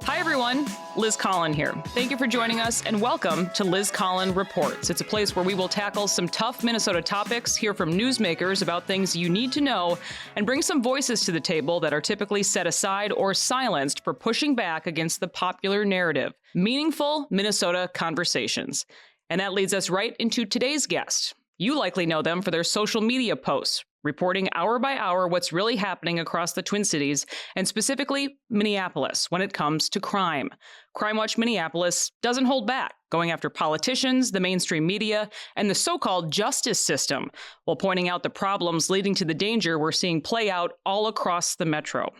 Hi, everyone. Liz Collin here. Thank you for joining us, and welcome to Liz Collin Reports. It's a place where we will tackle some tough Minnesota topics, hear from newsmakers about things you need to know, and bring some voices to the table that are typically set aside or silenced for pushing back against the popular narrative. Meaningful Minnesota conversations. And that leads us right into today's guest. You likely know them for their social media posts, reporting hour by hour what's really happening across the Twin Cities, and specifically Minneapolis when it comes to crime. Crime Watch Minneapolis doesn't hold back, going after politicians, the mainstream media, and the so-called justice system, while pointing out the problems leading to the danger we're seeing play out all across the metro.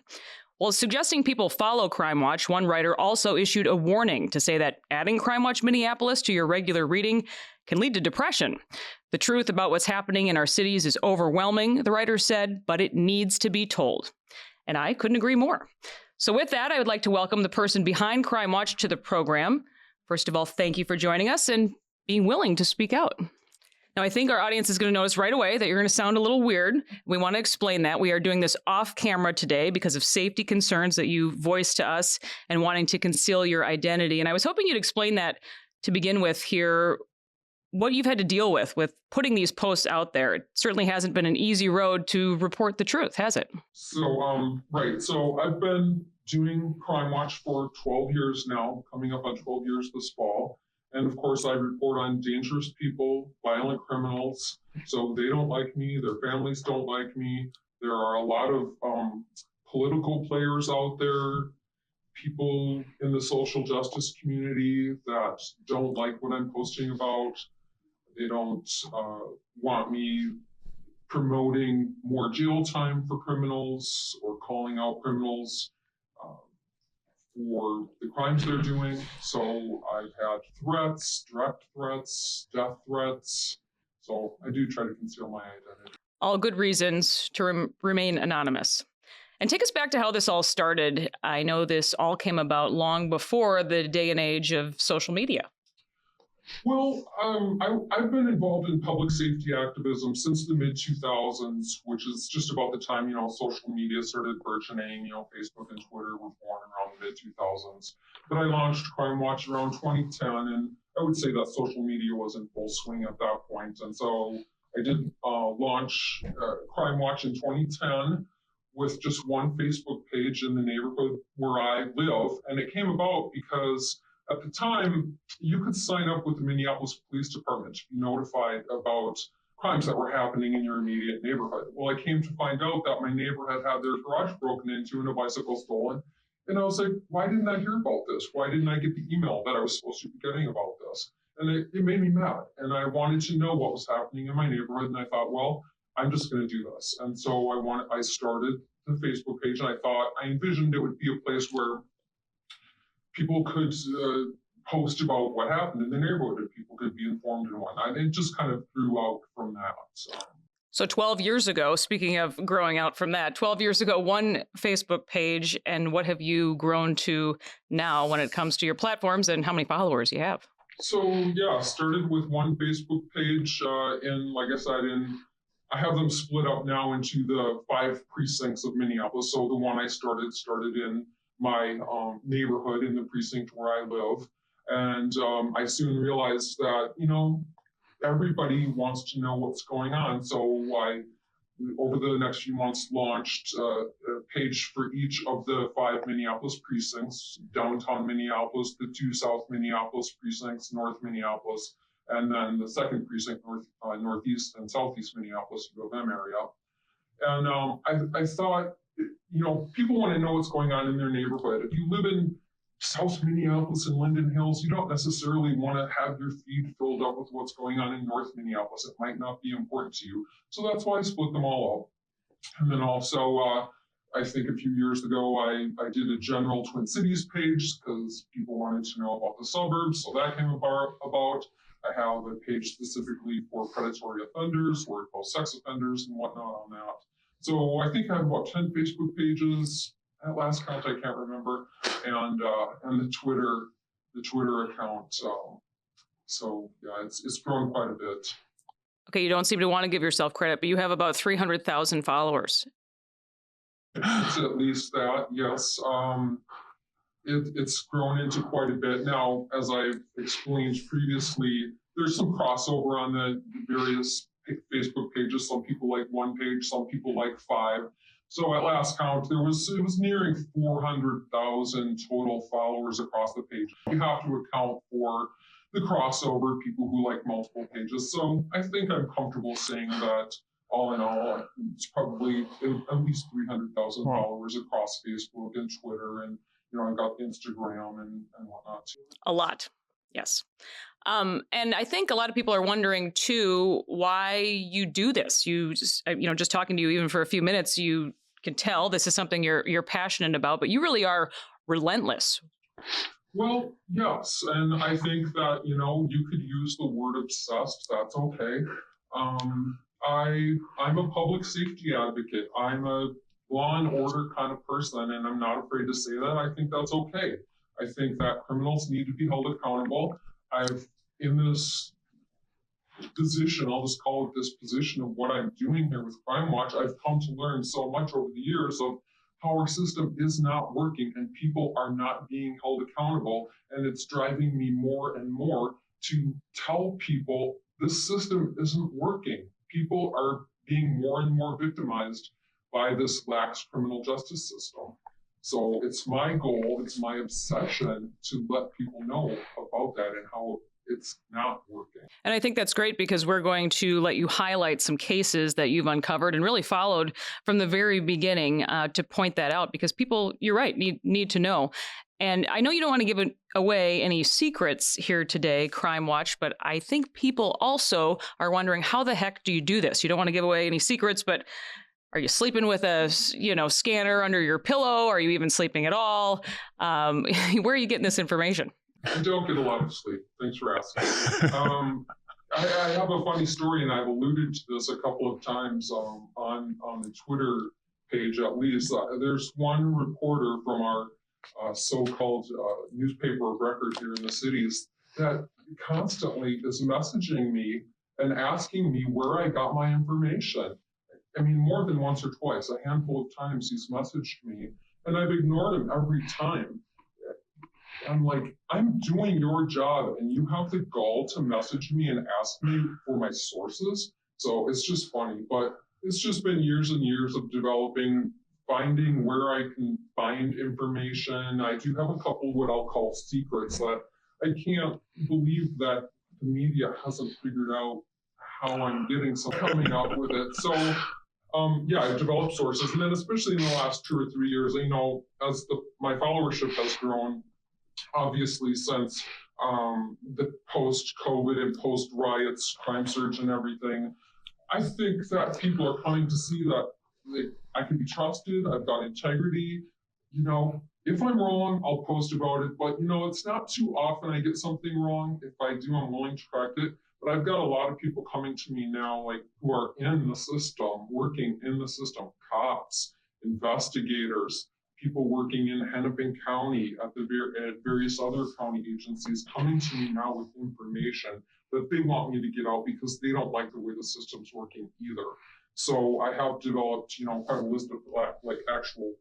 While suggesting people follow Crime Watch, one writer also issued a warning to say that adding Crime Watch Minneapolis to your regular reading can lead to depression. The truth about what's happening in our cities is overwhelming, the writer said, but it needs to be told. And I couldn't agree more. So with that, I would like to welcome the person behind Crime Watch to the program. First of all, thank you for joining us and being willing to speak out. Now, I think our audience is going to notice right away that you're going to sound a little weird. We want to explain that. We are doing this off camera today because of safety concerns that you voiced to us and wanting to conceal your identity. And I was hoping you'd explain that to begin with here, what you've had to deal with putting these posts out there. It certainly hasn't been an easy road to report the truth, has it? Right. So I've been doing Crime Watch for 12 years now, coming up on 12 years this fall. And of course, I report on dangerous people, violent criminals. So they don't like me, their families don't like me. There are a lot of political players out there, people in the social justice community that don't like what I'm posting about. They don't want me promoting more jail time for criminals or calling out criminals for the crimes they're doing. So I've had threats, direct threats, death threats. So I do try to conceal my identity. All good reasons to remain anonymous. And take us back to how this all started. I know this all came about long before the day and age of social media. Well, I've been involved in public safety activism since the mid-2000s, which is just about the time, social media started burgeoning. Facebook and Twitter were born around the mid-2000s. But I launched Crime Watch around 2010, and I would say that social media was in full swing at that point. And so I did launch Crime Watch in 2010 with just one Facebook page in the neighborhood where I live. And it came about because at the time, you could sign up with the Minneapolis Police Department to be notified about crimes that were happening in your immediate neighborhood. Well, I came to find out that my neighbor had had their garage broken into and a bicycle stolen. And I was like, why didn't I hear about this? Why didn't I get the email that I was supposed to be getting about this? And it made me mad. And I wanted to know what was happening in my neighborhood. And I thought, well, I'm just going to do this. And so I started the Facebook page, and I envisioned it would be a place where people could post about what happened in the neighborhood, and people could be informed and whatnot. It just kind of grew out from that. So 12 years ago, speaking of growing out from that, 12 years ago, one Facebook page, and what have you grown to now when it comes to your platforms and how many followers you have? So yeah, started with one Facebook page, and like I said, I have them split up now into the 5 precincts of Minneapolis. So the one I started in my neighborhood in the precinct where I live. And I soon realized that, everybody wants to know what's going on. So I, over the next few months, launched a page for each of the 5 Minneapolis precincts: downtown Minneapolis, the 2 South Minneapolis precincts, North Minneapolis, and then the 2nd precinct, Northeast and Southeast Minneapolis, U of M area. And I thought, people want to know what's going on in their neighborhood. If you live in South Minneapolis and Linden Hills, you don't necessarily want to have your feed filled up with what's going on in North Minneapolis. It might not be important to you. So that's why I split them all up. And then also, I think a few years ago, I did a general Twin Cities page because people wanted to know about the suburbs. So that came about. I have a page specifically for predatory offenders, where it posts sex offenders and whatnot on that. So I think I have about 10 Facebook pages. At last count, I can't remember, and the Twitter account. So yeah, it's grown quite a bit. Okay, you don't seem to want to give yourself credit, but you have about 300,000 followers. It's at least that, yes. It's grown into quite a bit. Now, as I've explained previously, there's some crossover on the various Facebook pages. Some people like one page, some people like five. So at last count, it was nearing 400,000 total followers across the page. You have to account for the crossover, people who like multiple pages. So I think I'm comfortable saying that all in all, it's probably at least 300,000 followers across Facebook and Twitter, and I've got Instagram and whatnot too. A lot, yes. And I think a lot of people are wondering too why you do this. You just talking to you even for a few minutes, you can tell this is something you're passionate about, but you really are relentless. Well, yes, and I think that you could use the word obsessed. That's okay. I'm a public safety advocate. I'm a law and order kind of person, and I'm not afraid to say that. I think that's okay. I think that criminals need to be held accountable. In this position, I'll just call it this position of what I'm doing here with Crime Watch, I've come to learn so much over the years of how our system is not working and people are not being held accountable. And it's driving me more and more to tell people this system isn't working. People are being more and more victimized by this lax criminal justice system. So it's my goal, it's my obsession to let people know about that and how it's not working. And I think that's great because we're going to let you highlight some cases that you've uncovered and really followed from the very beginning to point that out, because people, you're right, need to know. And I know you don't want to give away any secrets here today, Crime Watch, but I think people also are wondering, how the heck do you do this? You don't want to give away any secrets, but are you sleeping with a scanner under your pillow? Are you even sleeping at all? Where are you getting this information? I don't get a lot of sleep. Thanks for asking. I have a funny story, and I've alluded to this a couple of times on the Twitter page, at least. There's one reporter from our so-called newspaper of record here in the cities that constantly is messaging me and asking me where I got my information. I mean, more than once or twice, a handful of times he's messaged me, and I've ignored him every time. I'm like, I'm doing your job, and you have the gall to message me and ask me for my sources. So it's just funny, but it's just been years and years of finding where I can find information. I do have a couple of what I'll call secrets that I can't believe that the media hasn't figured out how I'm getting some coming up with it. So I've developed sources, and then especially in the last 2 or 3 years, as my followership has grown, obviously since the post-COVID and post-riots, crime surge and everything, I think that people are coming to see that I can be trusted, I've got integrity. If I'm wrong, I'll post about it, but it's not too often I get something wrong. If I do, I'm willing to correct it. But I've got a lot of people coming to me now, who are in the system, working in the system, cops, investigators, people working in Hennepin County at various other county agencies, coming to me now with information that they want me to get out because they don't like the way the system's working either. So I have developed, quite a list of actual,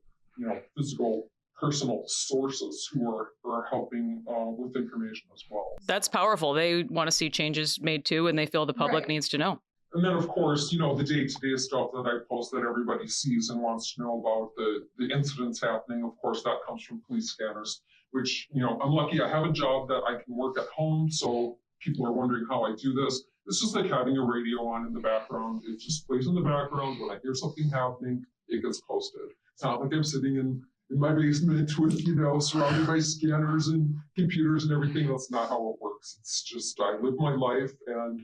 physical, personal sources who are helping with information as well. That's powerful. They want to see changes made too, and they feel the public needs to know. And then, of course, the day-to-day stuff that I post that everybody sees and wants to know about, the incidents happening, of course, that comes from police scanners, which, I'm lucky I have a job that I can work at home, so people are wondering how I do this. It's just like having a radio on in the background. It just plays in the background. When I hear something happening, it gets posted. It's not like I'm sitting in my basement with, surrounded by scanners and computers and everything. That's not how it works. It's just I live my life, and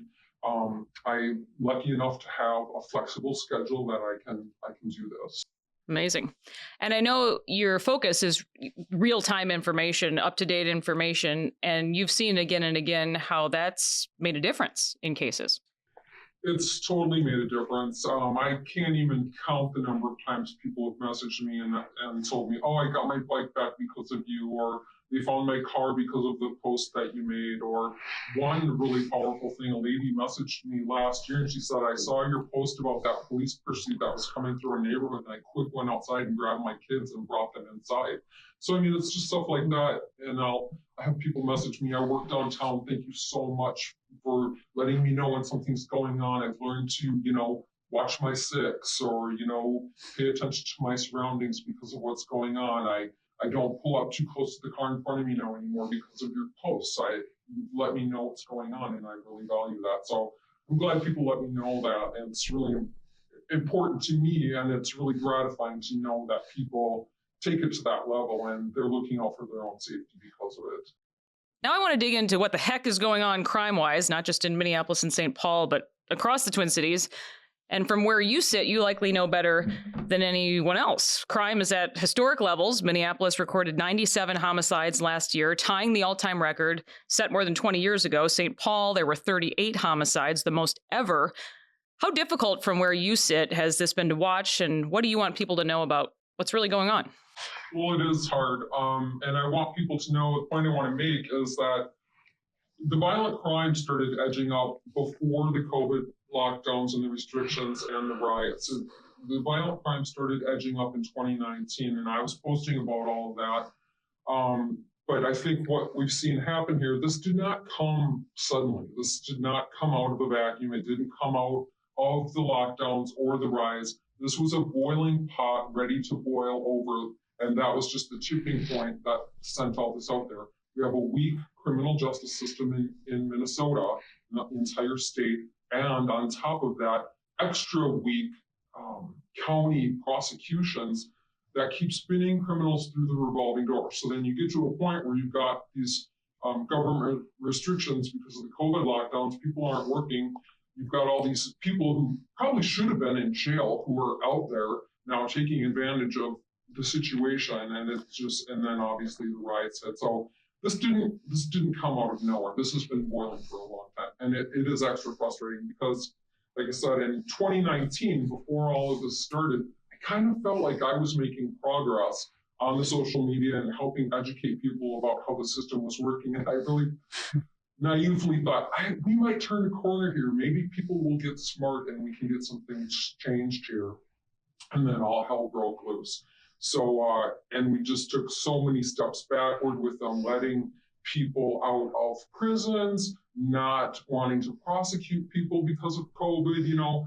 I'm lucky enough to have a flexible schedule that I can do this. Amazing. And I know your focus is real-time information, up-to-date information, and you've seen again and again how that's made a difference in cases. It's totally made a difference. I can't even count the number of times people have messaged me and told me, oh, I got my bike back because of you, or they found my car because of the post that you made. Or one really powerful thing, a lady messaged me last year and she said, I saw your post about that police pursuit that was coming through our neighborhood, and I quick went outside and grabbed my kids and brought them inside. So, I mean, it's just stuff like that. And I have people message me, I work downtown, thank you so much for letting me know when something's going on. I've learned to, watch my six, or, pay attention to my surroundings because of what's going on. I don't pull up too close to the car in front of me now anymore because of your posts. You let me know what's going on, and I really value that. So I'm glad people let me know that, and it's really important to me, and it's really gratifying to know that people take it to that level and they're looking out for their own safety because of it. Now I want to dig into what the heck is going on crime-wise, not just in Minneapolis and St. Paul, but across the Twin Cities. And from where you sit, you likely know better than anyone else. Crime is at historic levels. Minneapolis recorded 97 homicides last year, tying the all-time record set more than 20 years ago. St. Paul, there were 38 homicides, the most ever. How difficult from where you sit has this been to watch, and what do you want people to know about what's really going on? Well, it is hard. And I want people to know, the point I want to make is that the violent crime started edging up before the COVID lockdowns and the restrictions and the riots. The violent crime started edging up in 2019, and I was posting about all of that. But I think what we've seen happen here, this did not come suddenly. This did not come out of a vacuum. It didn't come out of the lockdowns or the riots. This was a boiling pot ready to boil over, and that was just the tipping point that sent all this out there. We have a weak criminal justice system in Minnesota, the entire state, and on top of that, extra weak county prosecutions that keep spinning criminals through the revolving door. So then you get to a point where you've got these government restrictions because of the COVID lockdowns, people aren't working. You've got all these people who probably should have been in jail who are out there now taking advantage of the situation, and and then obviously the riots hit. So this didn't come out of nowhere. This has been boiling for a long time, and it is extra frustrating because, like I said, in 2019, before all of this started, I kind of felt like I was making progress on the social media and helping educate people about how the system was working, and I really naively thought, we might turn a corner here. Maybe people will get smart and we can get some things changed here. And then all hell broke loose. So, and we just took so many steps backward with them letting people out of prisons, not wanting to prosecute people because of COVID.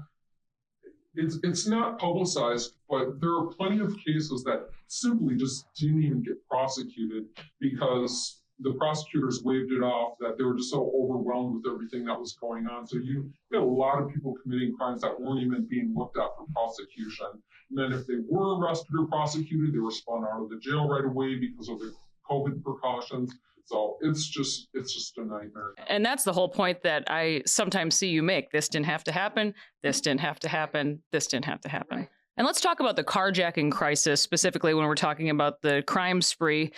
It's not publicized, but there are plenty of cases that simply just didn't even get prosecuted because the prosecutors waved it off, that they were just so overwhelmed with everything that was going on. So you had a lot of people committing crimes that weren't even being looked at for prosecution. And then if they were arrested or prosecuted, they were spun out of the jail right away because of the COVID precautions. So it's just a nightmare. And that's the whole point that I sometimes see you make. This didn't have to happen. This didn't have to happen. This didn't have to happen. Right. And let's talk about the carjacking crisis, specifically when we're talking about the crime spree.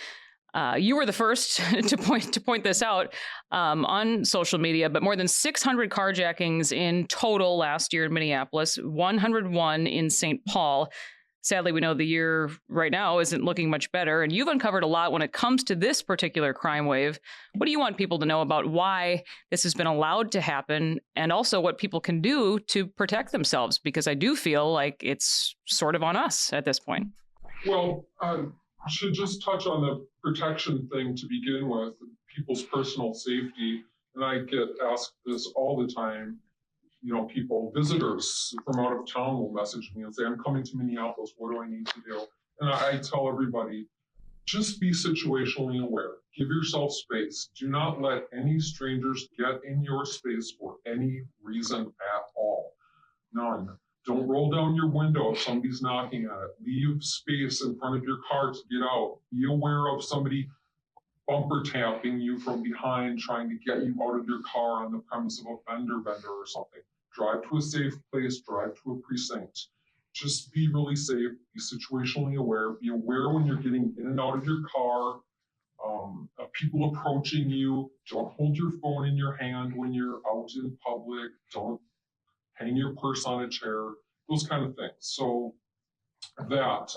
You were the first to point this out on social media, but more than 600 carjackings in total last year in Minneapolis, 101 in St. Paul. Sadly, we know the year right now isn't looking much better, and you've uncovered a lot when it comes to this particular crime wave. What do you want people to know about why this has been allowed to happen, and also what people can do to protect themselves? Because I do feel like it's sort of on us at this point. Well, I should just touch on the protection thing to begin with, people's personal safety. And I get asked this all the time. People, visitors from out of town will message me and say, I'm coming to Minneapolis, what do I need to do? And I tell everybody, just be situationally aware. Give yourself space. Do not let any strangers get in your space for any reason at all. None. Don't roll down your window if somebody's knocking at it. Leave space in front of your car to get out. Be aware of somebody bumper tapping you from behind, trying to get you out of your car on the premise of a fender bender or something. Drive to a safe place, drive to a precinct. Just be really safe, be situationally aware, be aware when you're getting in and out of your car, of people approaching you. Don't hold your phone in your hand when you're out in public. Don't hang your purse on a chair, those kind of things. So that.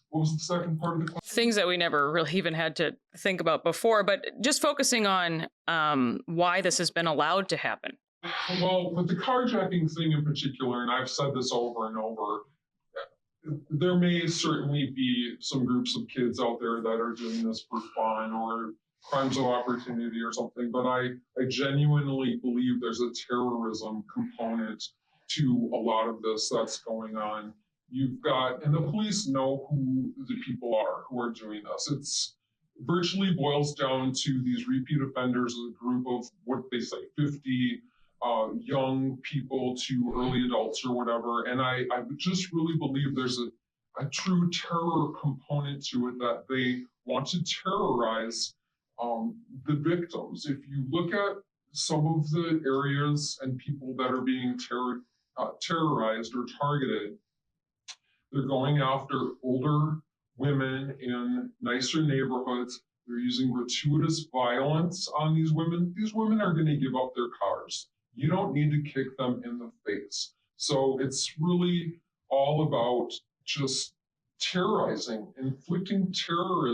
What was the second part of the question? Things that we never really even had to think about before, but just focusing on why this has been allowed to happen. Well, with the carjacking thing in particular, and I've said this over and over, there may certainly be some groups of kids out there that are doing this for fun or crimes of opportunity or something, but I genuinely believe there's a terrorism component to a lot of this that's going on. You've got, and the police know who the people are who are doing this. It's virtually boils down to these repeat offenders, a group of what they say, 50 young people to early adults or whatever. And I just really believe there's a true terror component to it, that they want to terrorize the victims. If you look at some of the areas and people that are being terrorized or targeted, they're going after older women in nicer neighborhoods. They're using gratuitous violence on these women. These women are going to give up their cars. You don't need to kick them in the face. So it's really all about just terrorizing, inflicting terror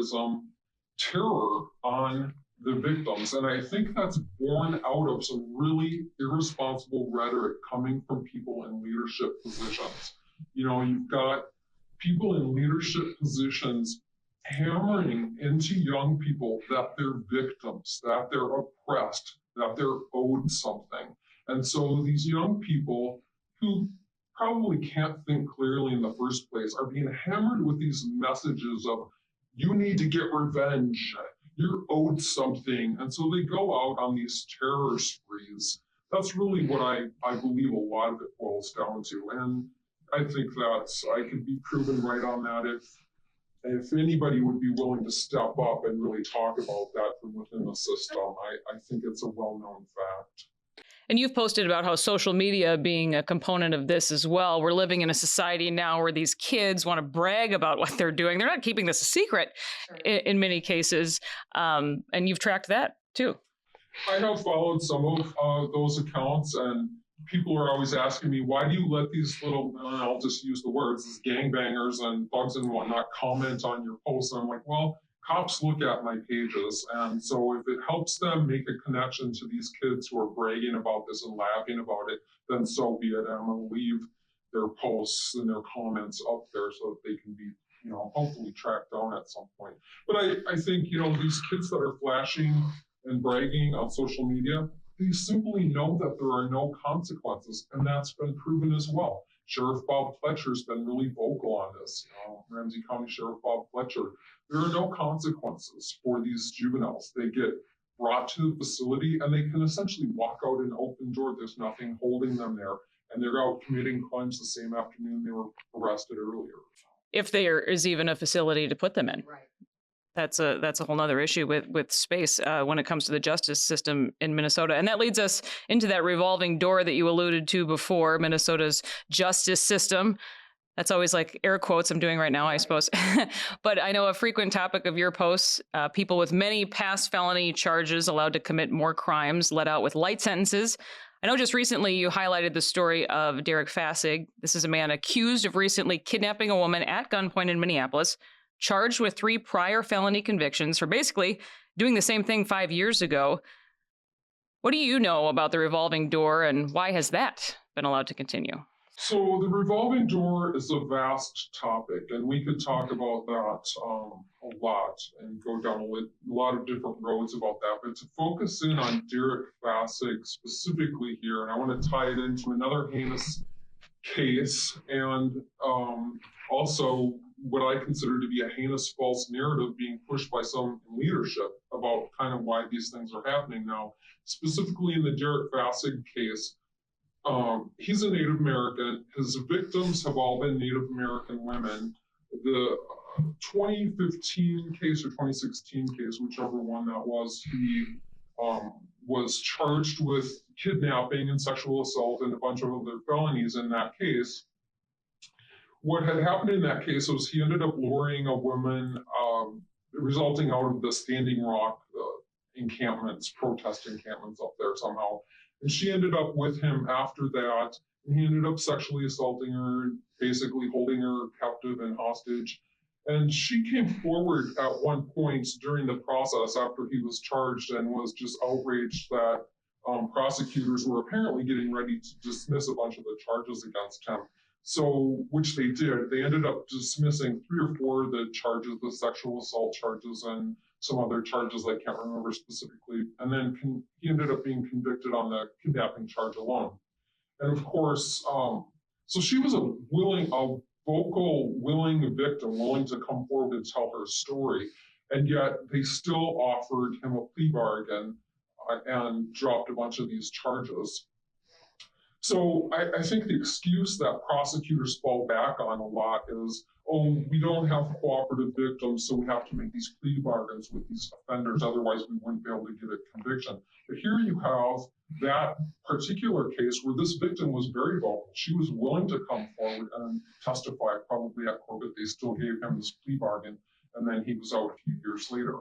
on the victims. And I think that's born out of some really irresponsible rhetoric coming from people in leadership positions. You know, you've got people in leadership positions hammering into young people that they're victims, that they're oppressed, that they're owed something. And so these young people who probably can't think clearly in the first place are being hammered with these messages of, you need to get revenge, you're owed something. And so they go out on these terror sprees. That's really what I believe a lot of it boils down to. And I think I could be proven right on that if anybody would be willing to step up and really talk about that from within the system. I think it's a well-known fact. And you've posted about how social media being a component of this as well. We're living in a society now where these kids want to brag about what they're doing. They're not keeping this a secret in many cases. And you've tracked that too. I have followed some of those accounts, and people are always asking me, why do you let these little, I'll just use the words, these gangbangers and thugs and whatnot comment on your posts? And I'm like, well, cops look at my pages, and so if it helps them make a connection to these kids who are bragging about this and laughing about it, then so be it. I'm going to leave their posts and their comments up there so that they can be, hopefully tracked down at some point. But I think, these kids that are flashing and bragging on social media, they simply know that there are no consequences, and that's been proven as well. Sheriff Bob Fletcher's been really vocal on this. Ramsey County Sheriff Bob Fletcher, there are no consequences for these juveniles. They get brought to the facility and they can essentially walk out an open door. There's nothing holding them there, and they're out committing crimes the same afternoon they were arrested earlier. If there is even a facility to put them in. Right. That's a whole nother issue with space when it comes to the justice system in Minnesota. And that leads us into that revolving door that you alluded to before, Minnesota's justice system. That's always like air quotes I'm doing right now, I suppose. But I know a frequent topic of your posts, people with many past felony charges allowed to commit more crimes, let out with light sentences. I know just recently you highlighted the story of Derek Fassig. This is a man accused of recently kidnapping a woman at gunpoint in Minneapolis, charged with 3 prior felony convictions for basically doing the same thing 5 years ago. What do you know about the revolving door, and why has that been allowed to continue? So the revolving door is a vast topic, and we could talk about that a lot and go down a lot of different roads about that. But to focus in on Derek Fassig specifically here, and I want to tie it into another heinous case, and also what I consider to be a heinous false narrative being pushed by some in leadership about kind of why these things are happening now. Specifically in the Derek Fassig case, he's a Native American. His victims have all been Native American women. The 2015 case or 2016 case, whichever one that was, he was charged with kidnapping and sexual assault and a bunch of other felonies in that case. What had happened in that case was he ended up luring a woman, resulting out of the Standing Rock encampments, protest encampments up there somehow. And she ended up with him after that, and he ended up sexually assaulting her, basically holding her captive and hostage. And she came forward at one point during the process after he was charged and was just outraged that prosecutors were apparently getting ready to dismiss a bunch of the charges against him. So, which they did. They ended up dismissing 3 or 4 of the charges, the sexual assault charges and some other charges I can't remember specifically. And then he ended up being convicted on the kidnapping charge alone. And of course, so she was a vocal, willing victim, willing to come forward and tell her story. And yet they still offered him a plea bargain and dropped a bunch of these charges. So I think the excuse that prosecutors fall back on a lot is, oh, we don't have cooperative victims, so we have to make these plea bargains with these offenders, otherwise we wouldn't be able to get a conviction. But here you have that particular case where this victim was very vocal. She was willing to come forward and testify probably at court, but they still gave him this plea bargain, and then he was out a few years later.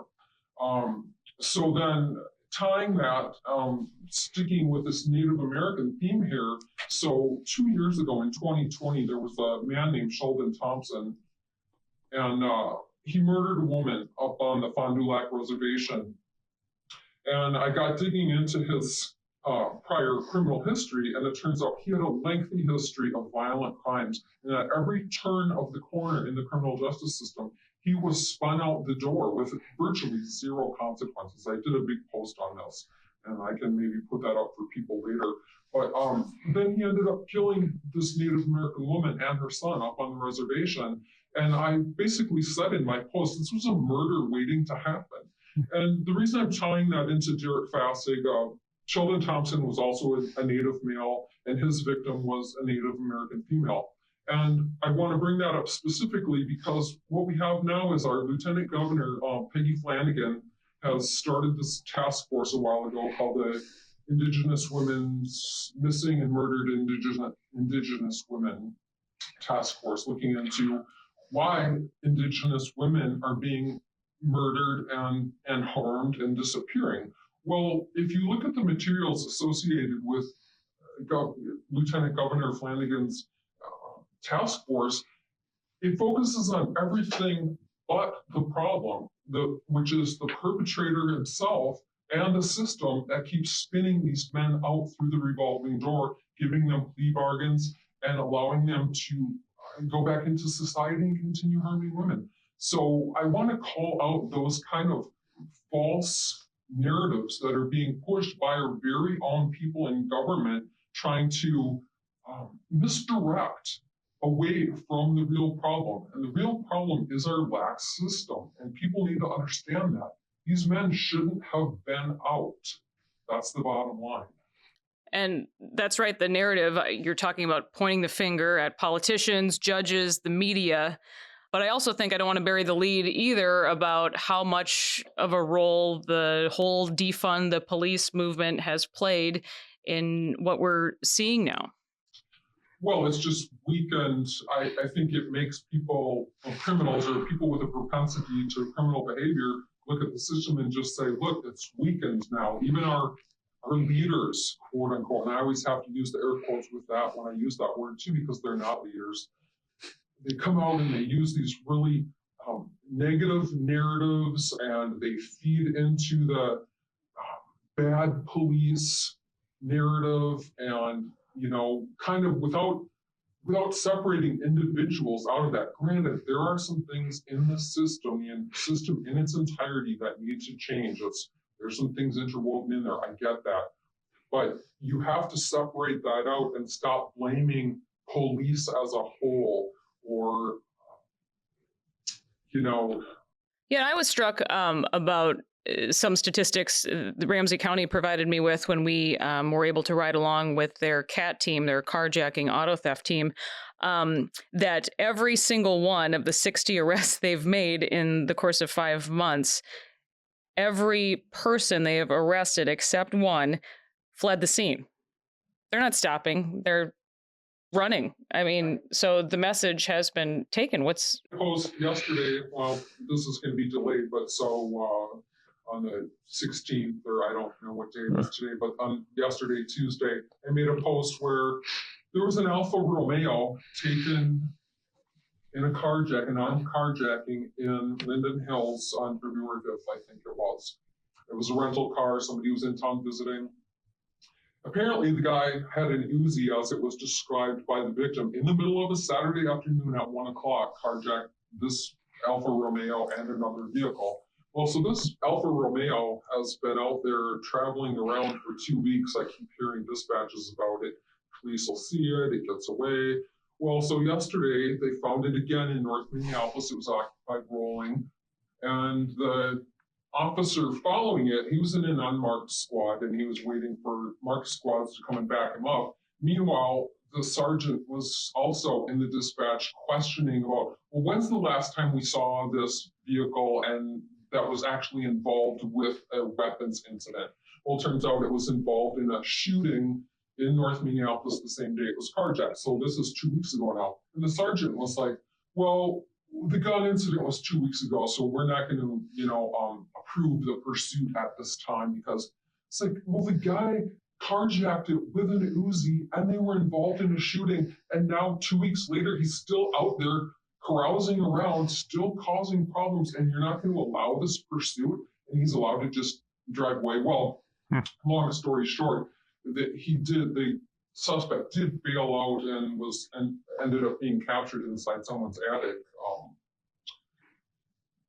So then tying that, sticking with this Native American theme here, so 2 years ago in 2020, there was a man named Sheldon Thompson, and he murdered a woman up on the Fond du Lac Reservation. And I got digging into his prior criminal history, and it turns out he had a lengthy history of violent crimes. And at every turn of the corner in the criminal justice system, he was spun out the door with virtually 0 consequences. I did a big post on this, and I can maybe put that up for people later. But then he ended up killing this Native American woman and her son up on the reservation. And I basically said in my post, this was a murder waiting to happen. And the reason I'm tying that into Derek Fassig, Sheldon Thompson was also a Native male, and his victim was a Native American female. And I want to bring that up specifically because what we have now is our Lieutenant Governor, Peggy Flanagan, has started this task force a while ago called the Indigenous Women's Missing and Murdered Indigenous Women Task Force, looking into why Indigenous women are being murdered and harmed and disappearing. Well, if you look at the materials associated with Lieutenant Governor Flanagan's task force, it focuses on everything but the problem, which is the perpetrator himself and the system that keeps spinning these men out through the revolving door, giving them plea bargains and allowing them to go back into society and continue harming women. So I want to call out those kind of false narratives that are being pushed by our very own people in government trying to misdirect away from the real problem. And the real problem is our lax system. And people need to understand that. These men shouldn't have been out. That's the bottom line. And that's right. The narrative, you're talking about pointing the finger at politicians, judges, the media. But I also think I don't want to bury the lead either about how much of a role the whole defund the police movement has played in what we're seeing now. Well, it's just weakened. I think it makes people, criminals or people with a propensity to criminal behavior, look at the system and just say, look, it's weakened now. Even our leaders, quote unquote, and I always have to use the air quotes with that when I use that word too, because they're not leaders. They come out and they use these really negative narratives, and they feed into the bad police narrative, and kind of without separating individuals out of that. Granted, there are some things in the system in its entirety that need to change. There's some things interwoven in there. I get that. But you have to separate that out and stop blaming police as a whole or, Yeah, I was struck about some statistics the Ramsey County provided me with when we were able to ride along with their CAT team, their carjacking auto theft team, that every single one of the 60 arrests they've made in the course of 5 months, every person they have arrested except one fled the scene. They're not stopping. They're running. I mean, so the message has been taken. Post yesterday, well, this is going to be delayed, but so on the 16th, or I don't know what day it is today, but on yesterday, Tuesday, I made a post where there was an Alfa Romeo taken in an armed carjacking in Linden Hills on February 5th, I think it was. It was a rental car, somebody was in town visiting. Apparently the guy had an Uzi, as it was described by the victim, in the middle of a Saturday afternoon at 1 o'clock, carjacked this Alfa Romeo and another vehicle. Well, so this Alfa Romeo has been out there traveling around for 2 weeks. I keep hearing dispatches about it. Police will see it, it gets away. Well, so yesterday they found it again in North Minneapolis. It was occupied rolling. And the officer following it, he was in an unmarked squad and he was waiting for marked squads to come and back him up. Meanwhile, the sergeant was also in the dispatch questioning about, well, when's the last time we saw this vehicle and that was actually involved with a weapons incident? Well, it turns out it was involved in a shooting in North Minneapolis the same day it was carjacked. So this is 2 weeks ago now. And the sergeant was like, well, the gun incident was 2 weeks ago, so we're not going to, approve the pursuit at this time, because it's like, well, the guy carjacked it with an Uzi and they were involved in a shooting, and now 2 weeks later he's still out there carousing around, still causing problems, and you're not going to allow this pursuit, and he's allowed to just drive away. Well, long story short, that the suspect did bail out and ended up being captured inside someone's attic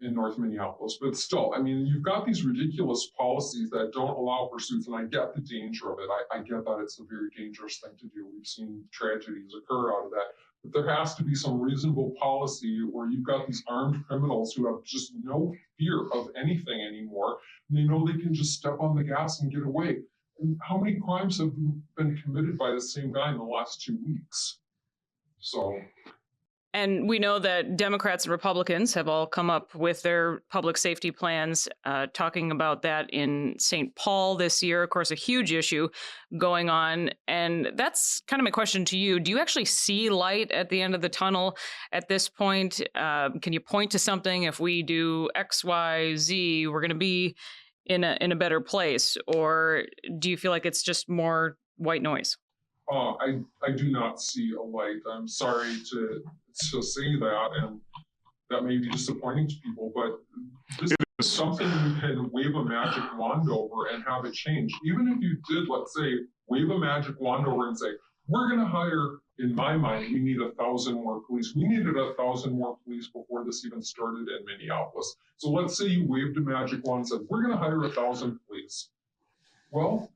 in North Minneapolis. But still, I mean, you've got these ridiculous policies that don't allow pursuits, and I get the danger of it. I get that it's a very dangerous thing to do. We've seen tragedies occur out of that. But there has to be some reasonable policy where you've got these armed criminals who have just no fear of anything anymore, and they know they can just step on the gas and get away. And how many crimes have been committed by the same guy in the last 2 weeks? And we know that Democrats and Republicans have all come up with their public safety plans, talking about that in St. Paul this year. Of course, a huge issue going on. And that's kind of my question to you. Do you actually see light at the end of the tunnel at this point? Can you point to something? If we do X, Y, Z, we're going to be in a better place? Or do you feel like it's just more white noise? I do not see a light. I'm sorry to say that, and that may be disappointing to people, but this is something you can wave a magic wand over and have it change. Even if you did, let's say, wave a magic wand over and say, we're going to hire, in my mind, we need 1,000 more police. We needed 1,000 more police before this even started in Minneapolis. So let's say you waved a magic wand and said, we're going to hire 1,000 police. Well,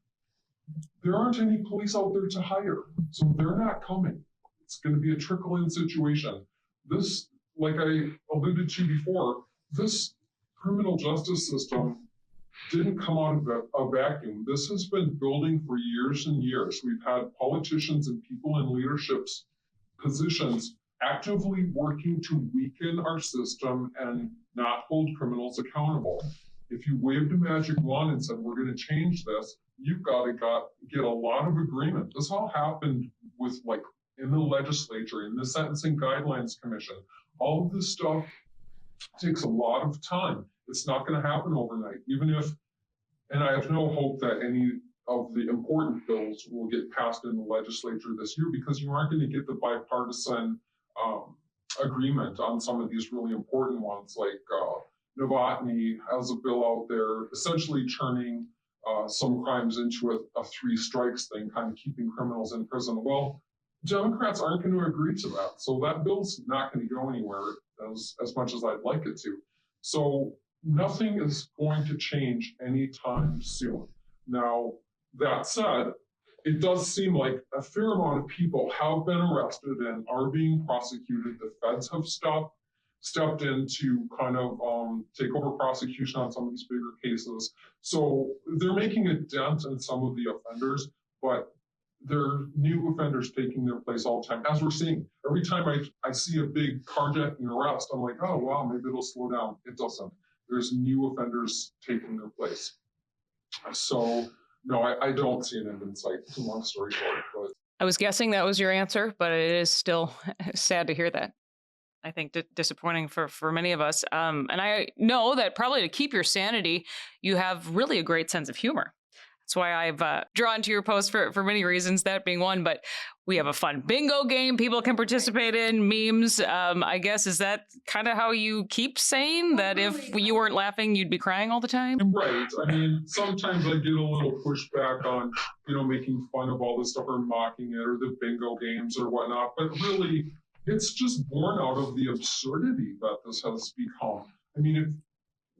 there aren't any police out there to hire, so they're not coming. It's going to be a trickle-in situation. This, like I alluded to before, this criminal justice system didn't come out of a vacuum. This has been building for years and years. We've had politicians and people in leadership positions actively working to weaken our system and not hold criminals accountable. If you waved a magic wand and said, we're going to change this, you've got to get a lot of agreement. This all happened with, like, in the legislature, in the Sentencing Guidelines Commission. All of this stuff takes a lot of time. It's not going to happen overnight, and I have no hope that any of the important bills will get passed in the legislature this year, because you aren't going to get the bipartisan agreement on some of these really important ones, like Novotny has a bill out there essentially turning some crimes into a three strikes thing, kind of keeping criminals in prison. Well, Democrats aren't going to agree to that. So that bill's not going to go anywhere as much as I'd like it to. So nothing is going to change anytime soon. Now, that said, it does seem like a fair amount of people have been arrested and are being prosecuted. The feds have stepped in to kind of take over prosecution on some of these bigger cases. So they're making a dent in some of the offenders, but there are new offenders taking their place all the time. As we're seeing, every time I see a big carjacking arrest, I'm like, oh, wow, maybe it'll slow down. It doesn't. There's new offenders taking their place. So, no, I don't see an end in sight. It's a long story short. But I was guessing that was your answer, but it is still sad to hear that. I think disappointing for many of us. And I know that probably to keep your sanity, you have really a great sense of humor. That's why I've drawn to your post for many reasons, that being one. But we have a fun bingo game people can participate in, memes. I guess, is that kind of how you keep sane? That if you weren't laughing, you'd be crying all the time? Right. I mean, sometimes I get a little pushback on, making fun of all this stuff or mocking it or the bingo games or whatnot. But really, it's just born out of the absurdity that this has become. I mean,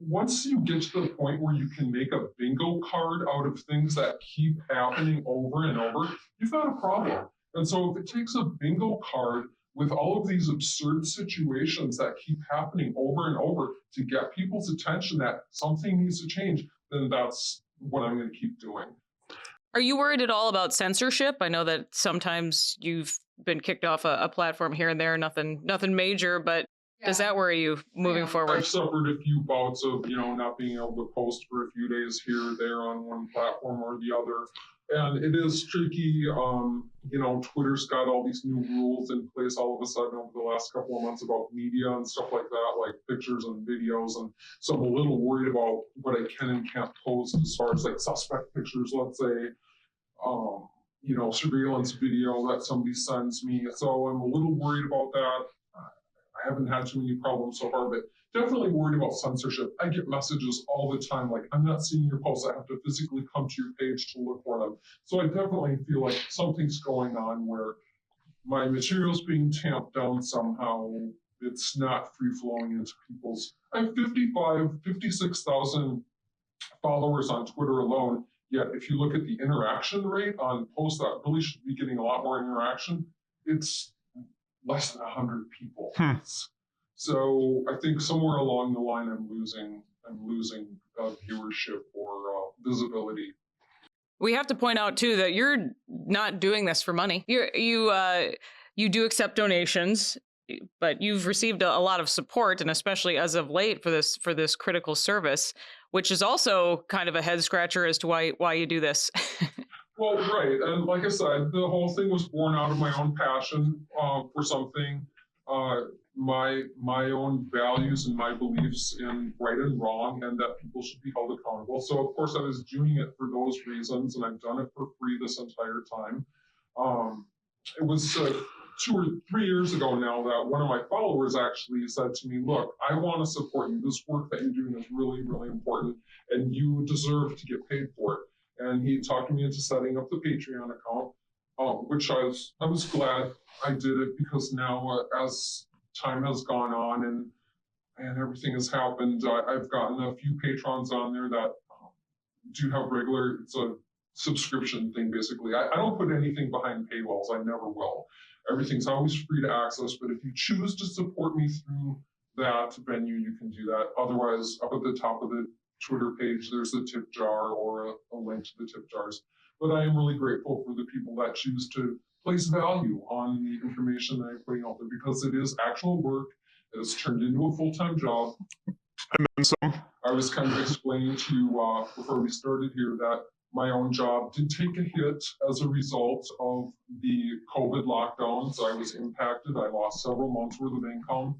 once you get to the point where you can make a bingo card out of things that keep happening over and over, you've got a problem. And so if it takes a bingo card with all of these absurd situations that keep happening over and over to get people's attention that something needs to change, then that's what I'm going to keep doing. Are you worried at all about censorship? I know that sometimes you've been kicked off a platform here and there, nothing major, but does that worry you moving forward? I've suffered a few bouts of, not being able to post for a few days here or there on one platform or the other. And it is tricky. Twitter's got all these new rules in place all of a sudden over the last couple of months about media and stuff like that, like pictures and videos. And so I'm a little worried about what I can and can't post as far as like suspect pictures, let's say, surveillance video that somebody sends me. So I'm a little worried about that. I haven't had too many problems so far, but definitely worried about censorship. I get messages all the time like, I'm not seeing your posts. I have to physically come to your page to look for them. So I definitely feel like something's going on where my material's being tamped down somehow. It's not free flowing into people's. I have 56,000 followers on Twitter alone. Yet if you look at the interaction rate on posts that really should be getting a lot more interaction, it's less than 100 people. So I think somewhere along the line, I'm losing viewership or visibility. We have to point out too that you're not doing this for money. You do accept donations, but you've received a lot of support, and especially as of late for this critical service, which is also kind of a head scratcher as to why you do this. Well, right. And like I said, the whole thing was born out of my own passion for something, my own values and my beliefs in right and wrong, and that people should be held accountable. So, of course, I was doing it for those reasons, and I've done it for free this entire time. It was 2 or 3 years ago now that one of my followers actually said to me, look, I want to support you. This work that you're doing is really, really important, and you deserve to get paid for it. And he talked me into setting up the Patreon account, which I was glad I did it, because now as time has gone on and everything has happened, I've gotten a few patrons on there that do have regular, it's a subscription thing basically. I don't put anything behind paywalls, I never will. Everything's always free to access, but if you choose to support me through that venue, you can do that. Otherwise, up at the top of the Twitter page, there's a tip jar or a link to the tip jars. But I am really grateful for the people that choose to place value on the information that I'm putting out there, because it is actual work. It has turned into a full-time job. And then some. I was kind of explaining to you before we started here that my own job did take a hit as a result of the COVID lockdowns. I was impacted. I lost several months worth of income.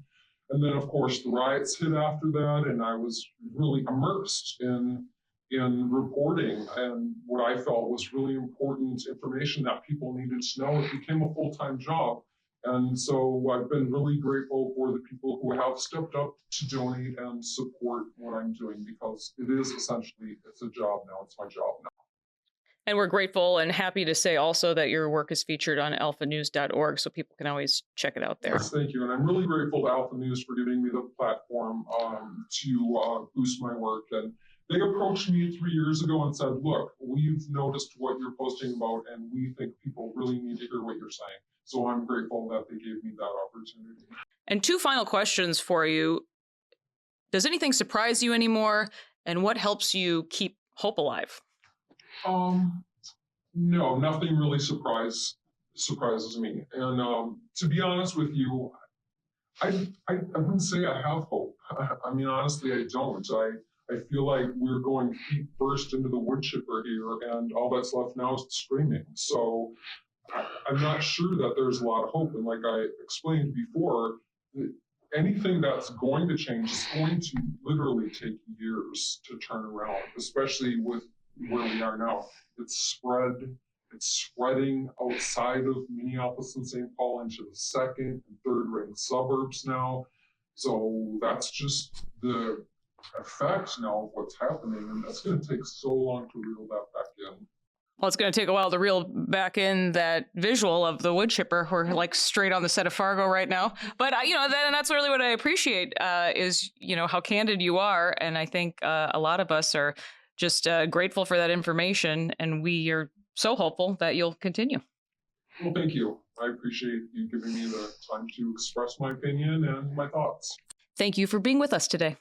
And then, of course, the riots hit after that, and I was really immersed in reporting and what I felt was really important information that people needed to know. It became a full-time job. And so I've been really grateful for the people who have stepped up to donate and support what I'm doing, because it is essentially, it's a job now. It's my job now. And we're grateful and happy to say also that your work is featured on alphanews.org, so people can always check it out there. Yes, thank you. And I'm really grateful to Alpha News for giving me the platform to boost my work. And they approached me 3 years ago and said, look, we've noticed what you're posting about, and we think people really need to hear what you're saying. So I'm grateful that they gave me that opportunity. And 2 final questions for you. Does anything surprise you anymore? And what helps you keep hope alive? No, nothing really surprises me. And to be honest with you, I wouldn't say I have hope. I mean, honestly, I don't. I feel like we're going feet first into the wood chipper here, and all that's left now is screaming. So I'm not sure that there's a lot of hope. And like I explained before, anything that's going to change is going to literally take years to turn around, especially with where we are now. It's spreading outside of Minneapolis and St. Paul into the second and third ranked suburbs now. So that's just the effect now of what's happening, and that's going to take so long to reel that back in. Well, it's going to take a while to reel back in that visual of the wood chipper. We're like straight on the set of Fargo right now. But, that's really what I appreciate is, how candid you are. And I think a lot of us are just grateful for that information. And we are so hopeful that you'll continue. Well, thank you. I appreciate you giving me the time to express my opinion and my thoughts. Thank you for being with us today.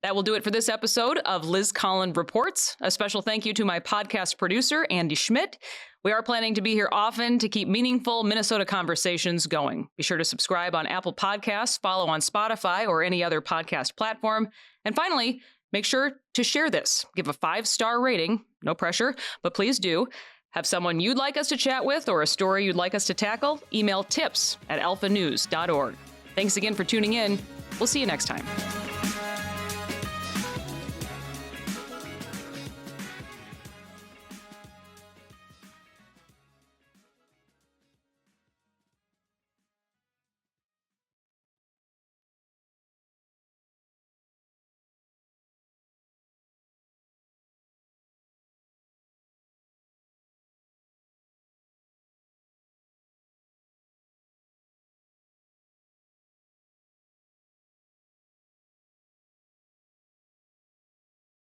That will do it for this episode of Liz Collin Reports. A special thank you to my podcast producer, Andy Schmidt. We are planning to be here often to keep meaningful Minnesota conversations going. Be sure to subscribe on Apple Podcasts, follow on Spotify or any other podcast platform. And finally, make sure to share this. Give a 5-star rating. No pressure, but please do. Have someone you'd like us to chat with or a story you'd like us to tackle? Email tips@alphanews.org. Thanks again for tuning in. We'll see you next time.